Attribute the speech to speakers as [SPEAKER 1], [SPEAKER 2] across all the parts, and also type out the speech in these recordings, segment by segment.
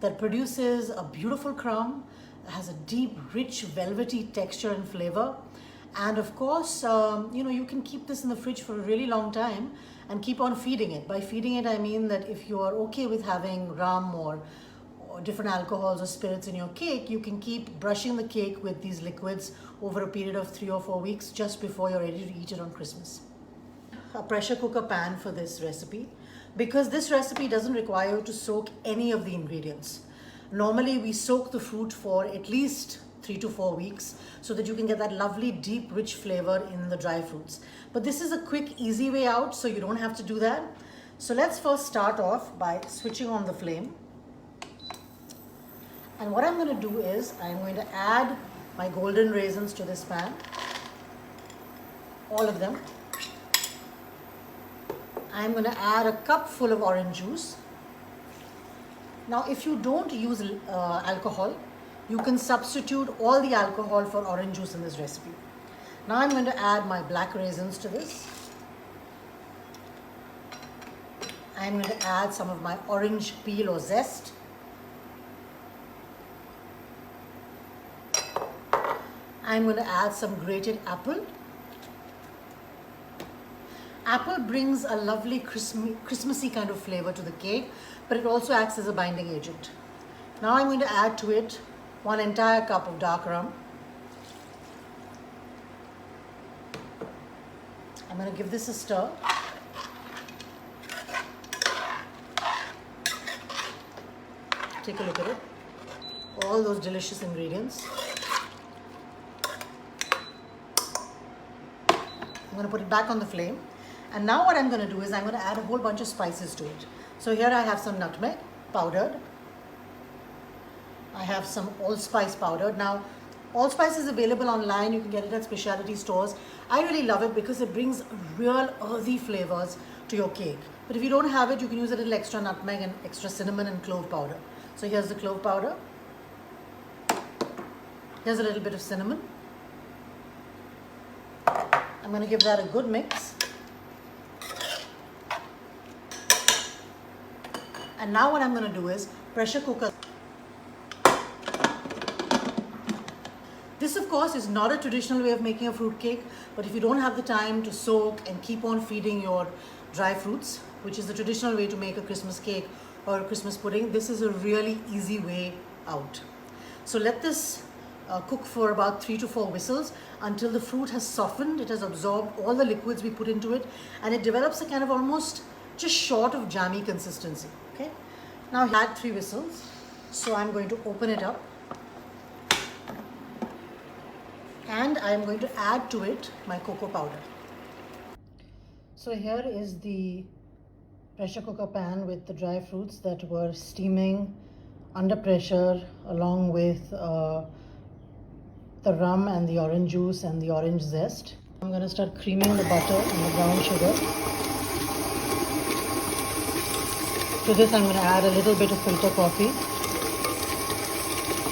[SPEAKER 1] that produces a beautiful crumb, has a deep, rich, velvety texture and flavor. And of course, you can keep this in the fridge for a really long time and keep on feeding it. By feeding it, I mean that if you are okay with having rum or different alcohols or spirits in your cake, you can keep brushing the cake with these liquids over a period of 3 or 4 weeks just before you're ready to eat it on Christmas. A pressure cooker pan for this recipe, because this recipe doesn't require you to soak any of the ingredients. Normally we soak the fruit for at least 3 to 4 weeks so that you can get that lovely deep rich flavor in the dry fruits. But this is a quick easy way out, so you don't have to do that. So let's first start off by switching on the flame. And what I'm going to do is I'm going to add my golden raisins to this pan, all of them. I'm going to add a cup full of orange juice. Now if you don't use alcohol, you can substitute all the alcohol for orange juice in this recipe. Now I'm going to add my black raisins to this. I'm going to add some of my orange peel or zest. I'm going to add some grated apple. Apple brings a lovely Christmassy kind of flavor to the cake, but it also acts as a binding agent. Now I'm going to add to it 1 entire cup of dark rum. I'm going to give this a stir. Take a look at it. All those delicious ingredients. I'm going to put it back on the flame. And now what I'm going to do is I'm going to add a whole bunch of spices to it. So here I have some nutmeg powdered. I have some allspice powdered. Now allspice is available online. You can get it at specialty stores. I really love it because it brings real earthy flavors to your cake. But if you don't have it, you can use a little extra nutmeg and extra cinnamon and clove powder. So here's the clove powder. Here's a little bit of cinnamon. I'm going to give that a good mix. And now what I'm going to do is pressure cooker. This of course is not a traditional way of making a fruit cake, but if you don't have the time to soak and keep on feeding your dry fruits, which is the traditional way to make a Christmas cake or a Christmas pudding, this is a really easy way out. So let this cook for about 3 to 4 whistles until the fruit has softened, it has absorbed all the liquids we put into it, and it develops a kind of almost just short of jammy consistency. Okay. Now I had 3 whistles, so I'm going to open it up and I'm going to add to it my cocoa powder. So here is the pressure cooker pan with the dry fruits that were steaming under pressure, along with the rum and the orange juice and the orange zest. I'm going to start creaming the butter and the brown sugar. To this I'm going to add a little bit of filter coffee. I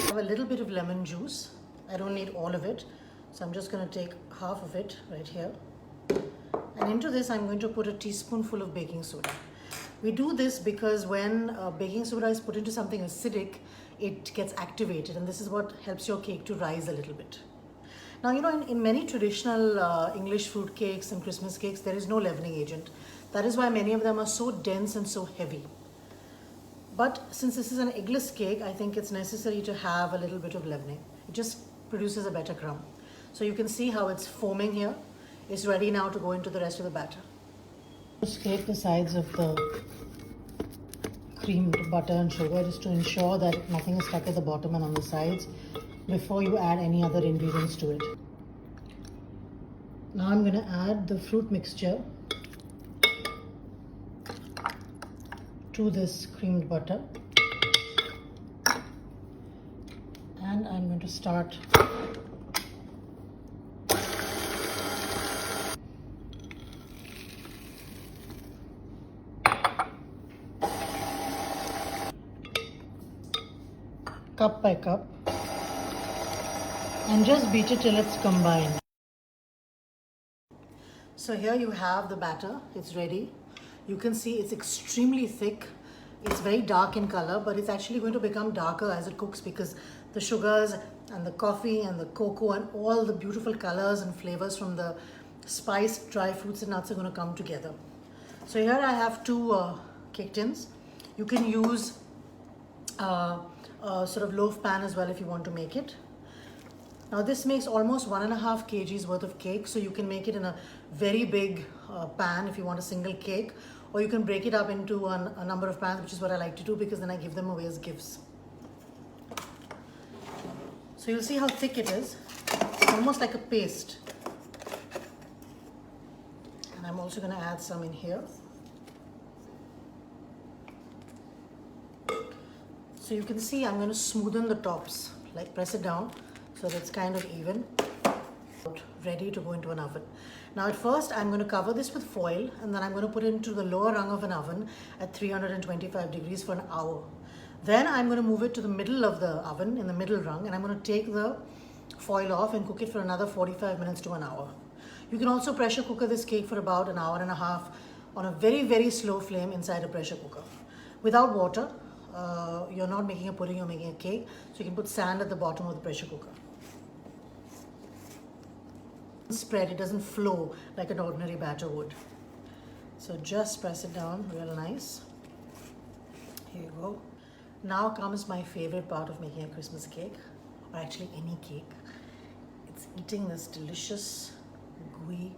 [SPEAKER 1] have a little bit of lemon juice. I don't need all of it, so I'm just going to take half of it right here. And into this I'm going to put a teaspoonful of baking soda. We do this because when baking soda is put into something acidic, it gets activated, and this is what helps your cake to rise a little bit. Now, in many traditional English fruit cakes and Christmas cakes, there is no leavening agent. That is why many of them are so dense and so heavy. But since this is an eggless cake, I think it's necessary to have a little bit of leavening. It just produces a better crumb. So you can see how it's foaming here. It's ready now to go into the rest of the batter. Scrape the sides of the creamed butter and sugar just to ensure that nothing is stuck at the bottom and on the sides before you add any other ingredients to it. Now I'm going to add the fruit mixture to this creamed butter, and I'm going to start cup by cup and just beat it till it's combined. So here you have the batter, it's ready. You can see it's extremely thick It's very dark in color, but it's actually going to become darker as it cooks because the sugars and the coffee and the cocoa and all the beautiful colors and flavors from the spiced dry fruits and nuts are going to come together. So here I have two cake tins. You can use a sort of loaf pan as well if you want to make it. Now this makes almost 1.5 kgs worth of cake, so you can make it in a very big pan if you want a single cake, or you can break it up into a number of pans, which is what I like to do because then I give them away as gifts. So you'll see how thick it is. It's almost like a paste. And I'm also going to add some in here. So you can see I'm going to smoothen the tops, like press it down so that it's kind of even, ready to go into an oven. Now at first I'm going to cover this with foil, and then I'm going to put it into the lower rung of an oven at 325 degrees for an hour. Then I'm going to move it to the middle of the oven, in the middle rung, and I'm going to take the foil off and cook it for another 45 minutes to an hour. You can also pressure cooker this cake for about an hour and a half on a very, very slow flame inside a pressure cooker. Without water, you're not making a pudding, you're making a cake, so you can put sand at the bottom of the pressure cooker. Spread, it doesn't flow like an ordinary batter would. So just press it down real nice. Here you go. Now comes my favorite part of making a Christmas cake, or actually any cake. It's eating this delicious, gooey,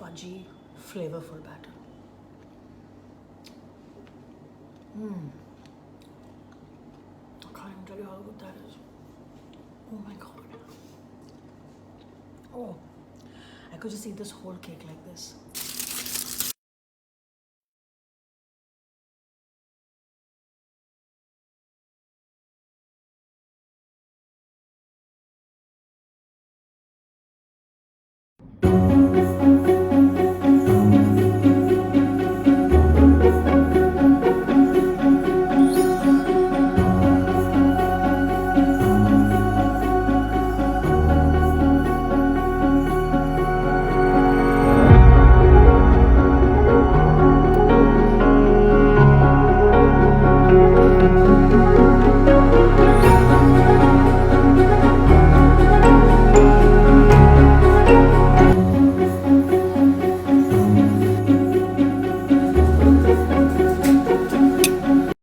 [SPEAKER 1] fudgy, flavorful batter. I can't even tell you how good that is. Oh my God. Oh, I could just eat this whole cake like this.